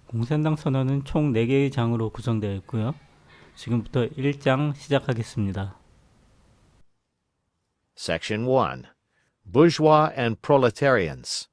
공산당 선언은 총 4개의 장으로 구성되어 있고요. 지금부터 1장 시작하겠습니다. Section 1. Bourgeois and Proletarians.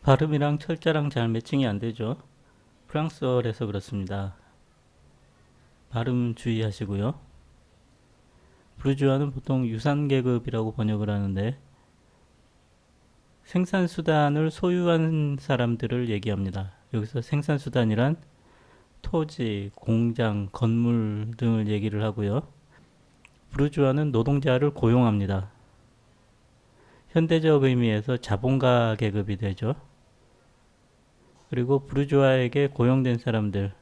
발음이랑 철자랑 잘 매칭이 안 되죠. 프랑스어라서 그렇습니다. 발음 주의하시고요. 부르주아는 보통 유산계급이라고 번역을 하는데 생산수단을 소유한 사람들을 얘기합니다. 여기서 생산수단이란 토지, 공장, 건물 등을 얘기를 하고요. 부르주아는 노동자를 고용합니다. 현대적 의미에서 자본가 계급이 되죠. 그리고 부르주아에게 고용된 사람들,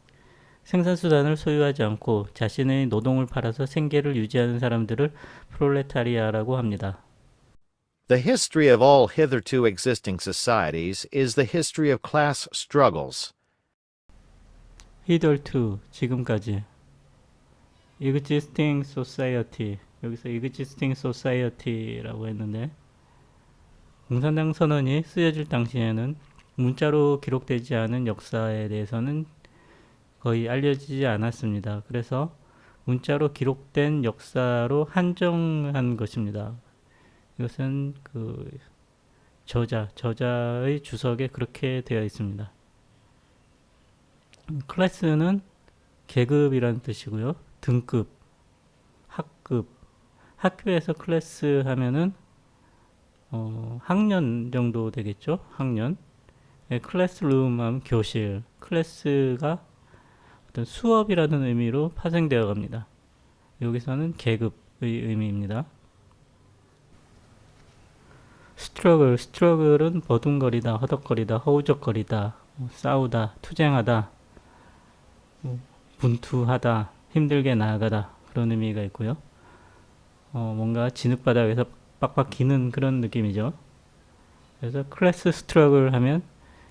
생산수단을 소유하지 않고 자신의 노동을 팔아서 생계를 유지하는 사람들을 프롤레타리아라고 합니다. The history of all hitherto existing societies is the history of class struggles. hitherto, 지금까지. existing society, 여기서 existing society라고 했는데 공산당 선언이 쓰여질 당시에는 문자로 기록되지 않은 역사에 대해서는 거의 알려지지 않았습니다. 그래서 문자로 기록된 역사로 한정한 것입니다. 이것은 그 저자의 주석에 그렇게 되어 있습니다. 클래스는 계급이라는 뜻이고요. 등급, 학급, 학교에서 클래스 하면은 학년 정도 되겠죠. 학년. 클래스룸 하면 교실. 클래스가 어떤 수업이라는 의미로 파생되어 갑니다. 여기서는 계급의 의미입니다. 스트러글은 버둥거리다, 허덕거리다, 허우적거리다, 싸우다, 투쟁하다, 분투하다, 힘들게 나아가다 그런 의미가 있고요. 뭔가 진흙바닥에서 빡빡 기는 그런 느낌이죠. 그래서 클래스 스트러글 하면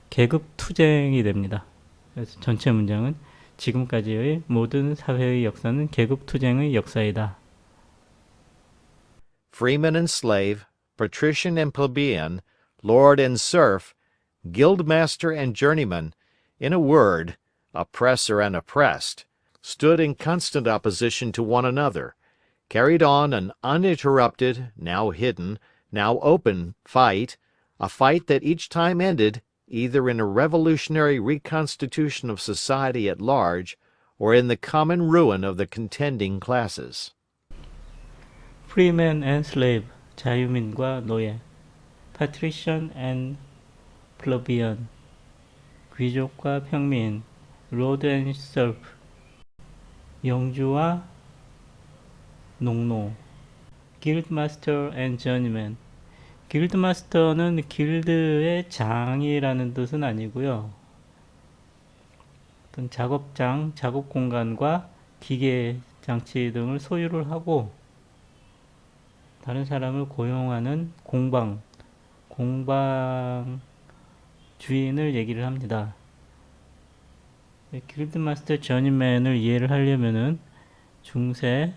계급 투쟁이 됩니다. 그래서 전체 문장은 지금까지의 모든 사회의 역사는 계급 투쟁의 역사이다. Freeman and slave, patrician and plebeian, lord and serf, guildmaster and journeyman, in a word, oppressor and oppressed, stood in constant opposition to one another, carried on an uninterrupted, now hidden, now open fight, a fight that each time ended either in a revolutionary reconstitution of society at large or in the common ruin of the contending classes. Freeman and slave, 자유민과 노예. Patrician and plebeian, 귀족과 평민. Lord and serf, 영주와 농노. Guildmaster and journeyman. 길드마스터는 길드의 장이라는 뜻은 아니고요. 어떤 작업장, 작업 공간과 기계, 장치 등을 소유를 하고 다른 사람을 고용하는 공방 주인을 얘기를 합니다. 길드마스터 저니맨을 이해를 하려면은 중세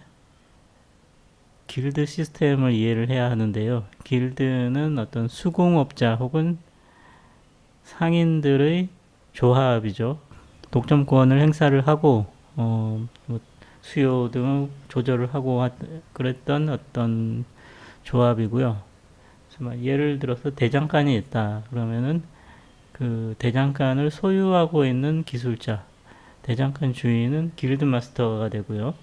길드 시스템을 이해를 해야 하는데요. 길드는 어떤 수공업자 혹은 상인들의 조합이죠. 독점권을 행사를 하고 수요 등을 조절을 하고 그랬던 어떤 조합이고요. 예를 들어서 대장간이 있다. 그러면은 그 대장간을 소유하고 있는 기술자, 대장간 주인은 길드마스터가 되고요.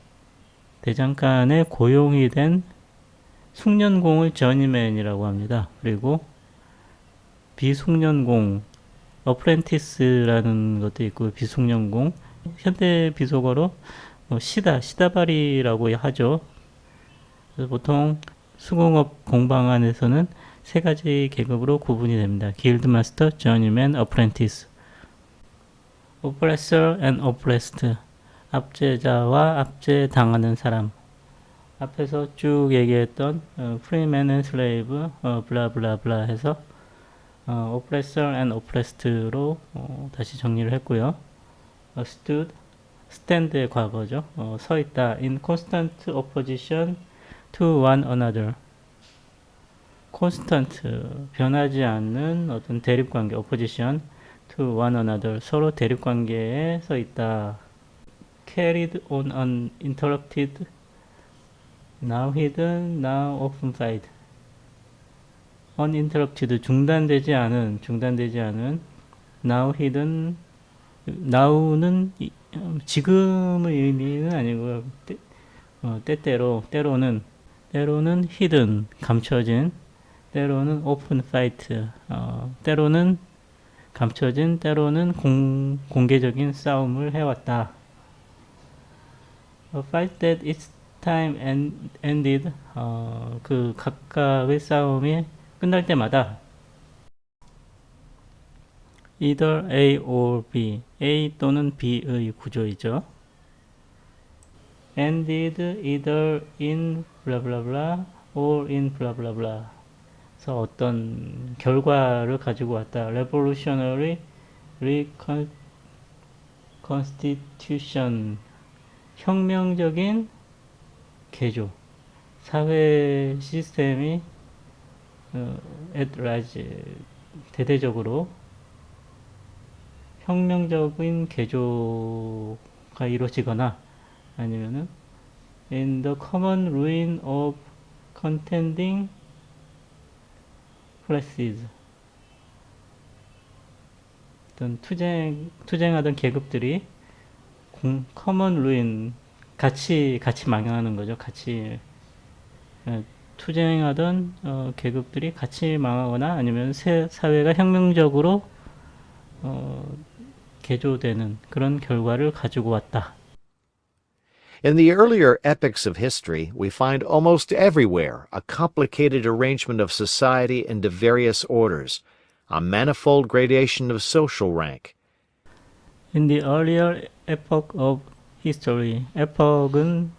대장간에 고용이 된 숙련공을 저니맨이라고 합니다. 그리고 비숙련공, 어프렌티스라는 것도 있고 비숙련공, 현대 비속어로 시다바리라고 하죠. 그래서 보통 수공업 공방 안에서는 세 가지 계급으로 구분이 됩니다. 길드마스터, 저니맨, 어프렌티스. 오프레서 앤 오프레스트, 압제자와 압제당하는 사람. 앞에서 쭉 얘기했던 프리맨 앤 슬레이브, 블라블라블라 해서 oppressor and oppressed로 다시 정리를 했고요. stood, stand의 과거죠. 서 있다. in constant opposition to one another. constant, 변하지 않는 어떤 대립관계, opposition. to one another. 서로 대립 관계에 서 있다. carried on uninterrupted, now hidden, now often fight. uninterrupted, 중단되지 않은, now hidden, now는 지금의 의미는 아니고요. 때로는 hidden, 감춰진, 때로는 open fight, 때로는 감춰진, 때로는 공개적인 싸움을 해왔다. A fight that its time ended, 그 각각의 싸움이 끝날 때마다 either A or B, A 또는 B의 구조이죠. ended either in blah blah blah or in blah blah blah. 그래서 어떤 결과를 가지고 왔다. revolutionary reconstitution, 혁명적인 개조, 사회 시스템이 at large, 대대적으로 혁명적인 개조가 이루어지거나 아니면은 in the common ruin of contending classes, 어떤 투쟁하던 계급들이 common ruin, 같이 망하는 거죠. 같이 투쟁하던 계급들이 같이 망하거나 아니면 사회가 혁명적으로 개조되는 그런 결과를 가지고 왔다. In the earlier epochs of history, we find almost everywhere a complicated arrangement of society into various orders, a manifold gradation of social rank. In the earlier epoch of history, epoch은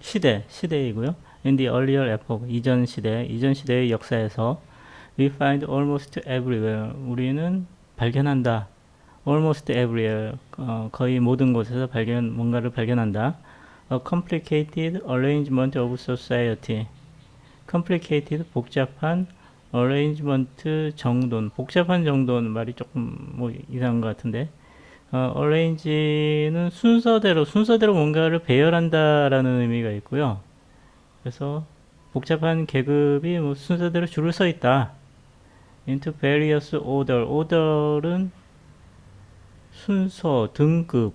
시대이고요. In the earlier epoch, 이전 시대의 역사에서 we find almost everywhere, 우리는 발견한다. almost everywhere, 거의 모든 곳에서 뭔가를 발견한다. A complicated arrangement of society. complicated, 복잡한, arrangement, 정돈. 복잡한 정돈 말이 조금 이상한 것 같은데, arrange는 순서대로 뭔가를 배열한다라는 의미가 있고요. 그래서 복잡한 계급이 순서대로 줄을 서 있다. into various order. order은 순서, 등급,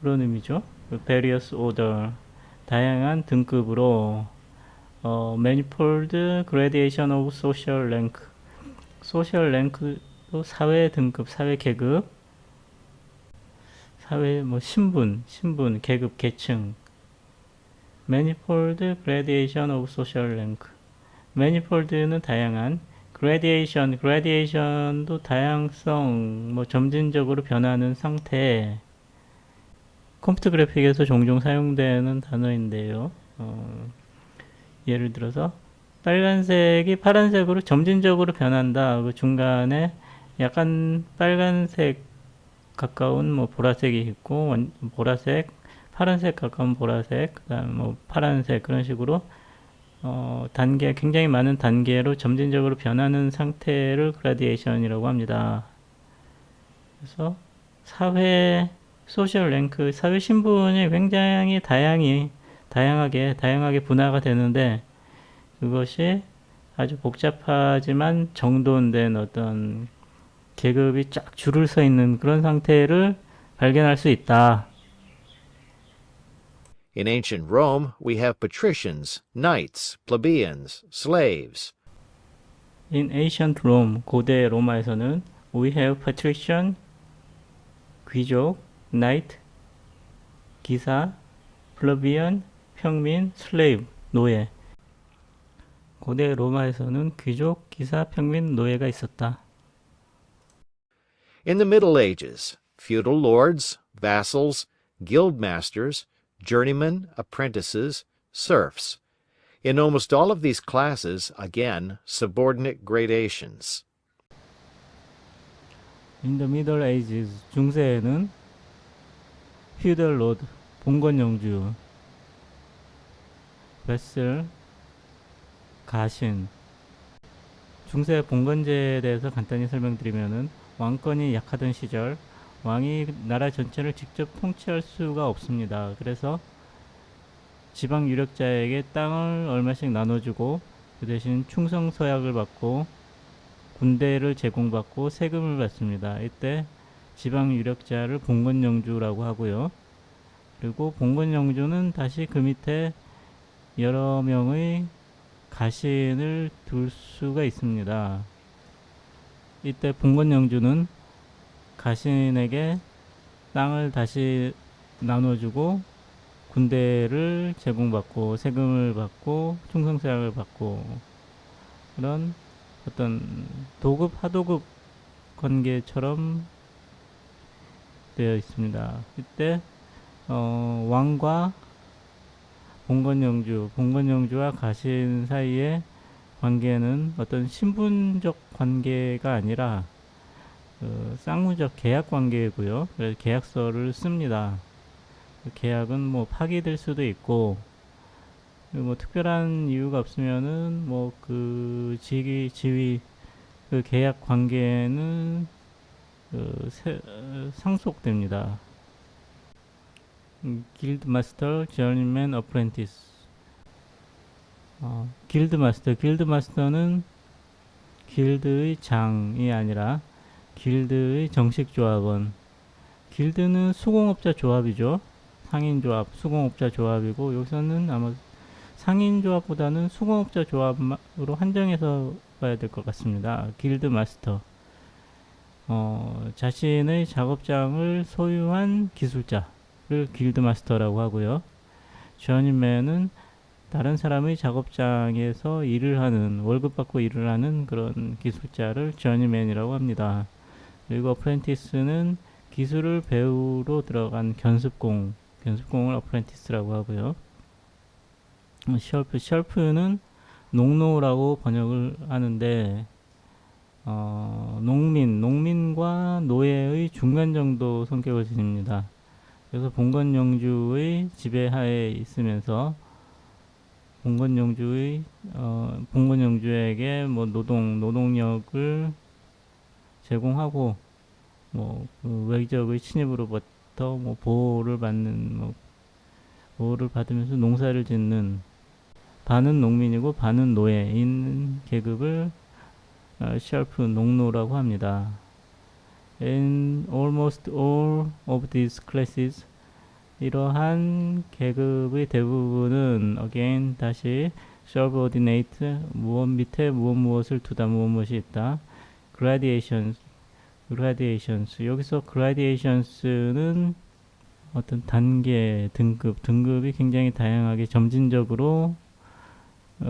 그런 의미죠. various order, 다양한 등급으로. manifold gradation of social rank. social rank도 사회 등급, 사회 계급, 사회 신분, 계급, 계층. manifold gradation of social rank. manifold는 다양한, gradation도 다양성, 점진적으로 변하는 상태. 컴퓨터 그래픽에서 종종 사용되는 단어인데요. 예를 들어서 빨간색이 파란색으로 점진적으로 변한다. 그 중간에 약간 빨간색 가까운 보라색이 있고, 보라색, 파란색 가까운 보라색, 그다음 파란색, 그런 식으로 굉장히 많은 단계로 점진적으로 변하는 상태를 그라디에이션이라고 합니다. 그래서 소셜 랭크, 사회 신분이 굉장히 다양하게 분화가 되는데, 그것이 아주 복잡하지만 정돈된 어떤 계급이 쫙 줄을 서 있는 그런 상태를 발견할 수 있다. In ancient Rome, we have patricians, knights, plebeians, slaves. In ancient Rome, 고대 로마에서는 we have patrician, 귀족, knight, 기사, plebeian, 평민, slave, 노예. 고대 로마에서는 귀족, 기사, 평민, 노예가 있었다. In the Middle Ages, feudal lords, vassals, guild masters, journeymen, apprentices, serfs. In almost all of these classes, again, subordinate gradations. In the Middle Ages, 중세에는 feudal lord, 봉건 영주, vassal, 가신. 중세 봉건제에 대해서 간단히 설명드리면은 왕권이 약하던 시절 왕이 나라 전체를 직접 통치할 수가 없습니다. 그래서 지방 유력자에게 땅을 얼마씩 나눠주고 그 대신 충성서약을 받고 군대를 제공받고 세금을 받습니다. 이때 지방 유력자를 봉건영주라고 하고요. 그리고 봉건영주는 다시 그 밑에 여러 명의 가신을 둘 수가 있습니다. 이때 봉건영주는 가신에게 땅을 다시 나눠주고 군대를 제공받고 세금을 받고 충성서약을 받고 그런 어떤 도급 하도급 관계처럼 되어 있습니다. 이때 왕과 봉건영주와 가신 사이의 관계는 어떤 신분적 관계가 아니라 쌍무적 계약 관계이고요. 그래서 계약서를 씁니다. 그 계약은 뭐 파기될 수도 있고 뭐 특별한 이유가 없으면은 뭐 그 지위 그 계약 관계는 상속됩니다. 길드 마스터, 저니맨, 어프렌티스. 길드 마스터는 길드의 장이 아니라 길드의 정식 조합원. 길드는 수공업자 조합이죠. 상인 조합, 수공업자 조합이고 여기서는 아마 상인 조합보다는 수공업자 조합으로 한정해서 봐야 될 것 같습니다. 길드 마스터. 자신의 작업장을 소유한 기술자를 길드 마스터라고 하고요. 저니맨은 다른 사람의 작업장에서 일을 하는, 월급 받고 일을 하는 그런 기술자를 저니맨이라고 합니다. 그리고 어프렌티스는 기술을 배우러 들어간 견습공을 어프렌티스라고 하고요. 셜프는 농노라고 번역을 하는데 농민과 노예의 중간 정도 성격을 지닙니다. 그래서 봉건영주의 지배하에 있으면서 봉건영주에게 뭐 노동력을 제공하고 그 외적의 침입으로부터 보호를 받으면서 농사를 짓는 반은 농민이고 반은 노예인 계급을 셜프 농노라고 합니다. In almost all of these classes, 이러한 계급의 대부분은 again 다시 subordinate 무엇 밑에 무엇을 두다 무엇이 있다. gradations 여기서 gradations는 어떤 단계 등급이 굉장히 다양하게 점진적으로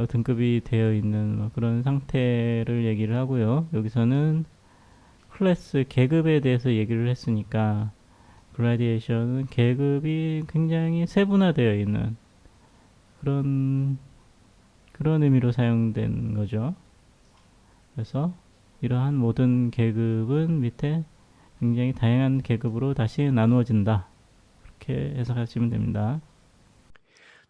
등급이 되어 있는 그런 상태를 얘기를 하고요. 여기서는 클래스 계급에 대해서 얘기를 했으니까 그라디에이션은 계급이 굉장히 세분화되어 있는 그런 의미로 사용된 거죠. 그래서 이러한 모든 계급은 밑에 굉장히 다양한 계급으로 다시 나누어진다. 그렇게 해석하시면 됩니다.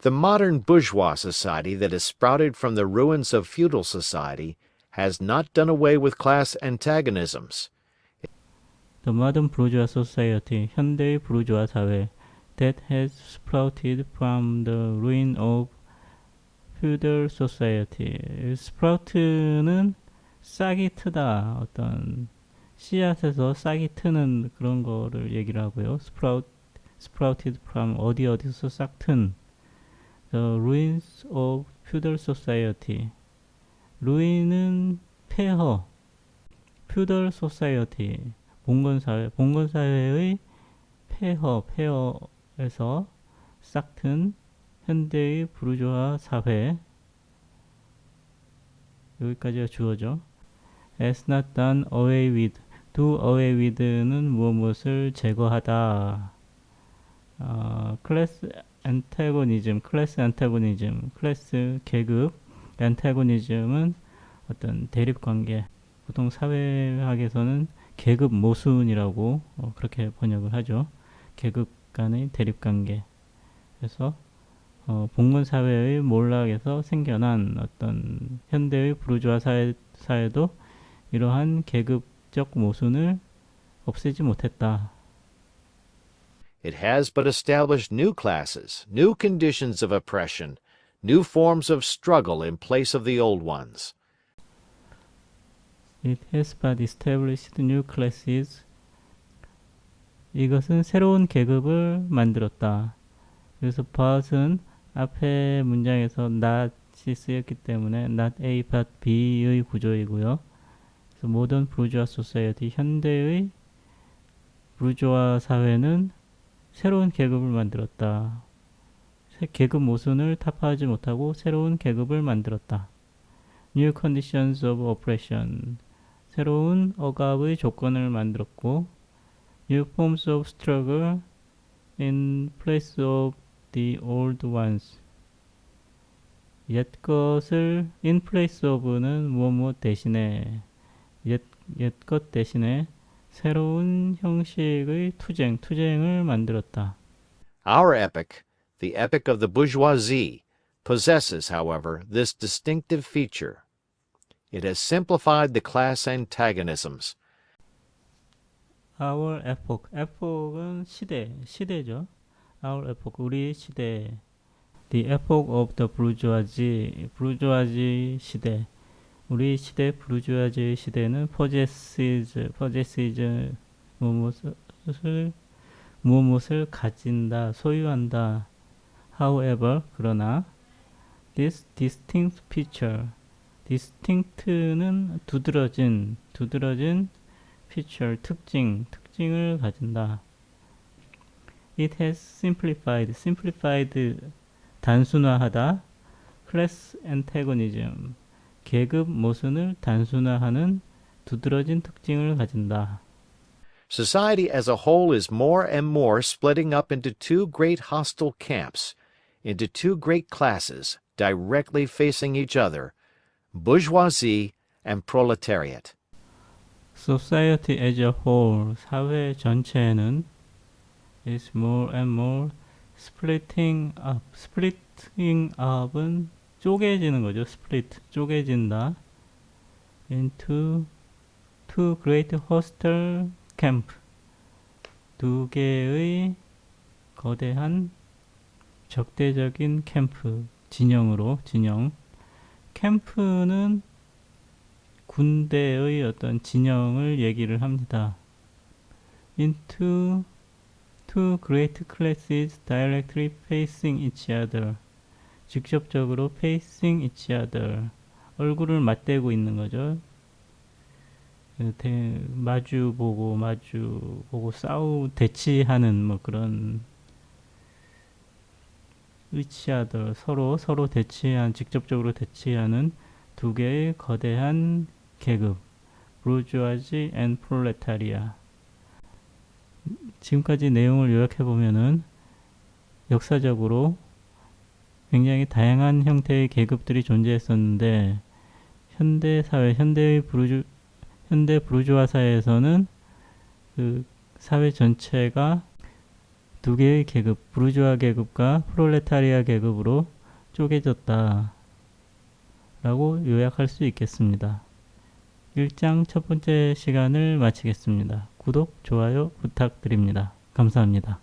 The modern bourgeois society that has sprouted from the ruins of feudal society has not done away with class antagonisms. The modern bourgeois society, 현대의 부르주아 사회, that has sprouted from the ruin of feudal society. sprout는 싹이 트다, 어떤 씨앗에서 싹이 트는 그런 거를 얘기를 하고요. sprouted from 어디서 싹 튼. The ruins of feudal society. ruin은 폐허. feudal society. 봉건사회의 폐허에서 싹튼 현대의 부르주아 사회. 여기까지가 주어죠. Has not done away with. do away with는 무엇을 제거하다. 클래스 안타고니즘, 클래스 계급, 안타고니즘은 어떤 대립관계. 보통 사회학에서는 계급 모순이라고 그렇게 번역을 하죠. 계급 간의 대립관계. 그래서 봉건 사회의 몰락에서 생겨난 어떤 현대의 부르주아 사회도 이러한 계급적 모순을 없애지 못했다. It has but established new classes, new conditions of oppression, new forms of struggle in place of the old ones. It has but established new classes. 이것은 새로운 계급을 만들었다. 그래서 but은 앞에 문장에서 not이 쓰였기 때문에 not A but B의 구조이고요. 그래서 모던 부르주아 소사이어티, 현대의 부르주아 사회는 새로운 계급을 만들었다. 계급 모순을 타파하지 못하고 새로운 계급을 만들었다. New conditions of oppression, 새로운 억압의 조건을 만들었고, New forms of struggle in place of the old ones. 옛 것을 in place of는 무엇 대신에, 옛것 대신에 새로운 형식의 투쟁을 만들었다. Our epoch, the epoch of the bourgeoisie, possesses, however, this distinctive feature. It has simplified the class antagonisms. Our epoch, epoch은 시대죠. Our epoch, 우리 시대. The epoch of the bourgeoisie, 부르주아지 시대. 우리 시대 부르주아지 시대는 possesses 무엇을 가진다, 소유한다. However, 그러나 this distinct feature, distinct는 두드러진 feature, 특징을 가진다. It has simplified, 단순화하다. class antagonism, 계급 모순을 단순화하는 두드러진 특징을 가진다. Society as a whole is more and more splitting up into two great hostile camps, into two great classes directly facing each other, bourgeoisie and proletariat. Society as a whole, 사회 전체는 is more and more splitting up. splitting up은 쪼개지는 거죠. split, 쪼개진다. into two great hostile camp. 두 개의 거대한 적대적인 캠프, 진영. 캠프는 군대의 어떤 진영을 얘기를 합니다. into two great classes directly facing each other. 직접적으로 facing each other. 얼굴을 맞대고 있는 거죠. 마주 보고 대치하는 뭐 그런 each other, 서로 직접적으로 대치하는 두 개의 거대한 계급, bourgeoisie and proletariat. 지금까지 내용을 요약해 보면은 역사적으로 굉장히 다양한 형태의 계급들이 존재했었는데 현대 사회, 현대 부르주아 사회에서는 그 사회 전체가 두 개의 계급, 부르주아 계급과 프롤레타리아 계급으로 쪼개졌다 라고 요약할 수 있겠습니다. 1장 첫 번째 시간을 마치겠습니다. 구독, 좋아요 부탁드립니다. 감사합니다.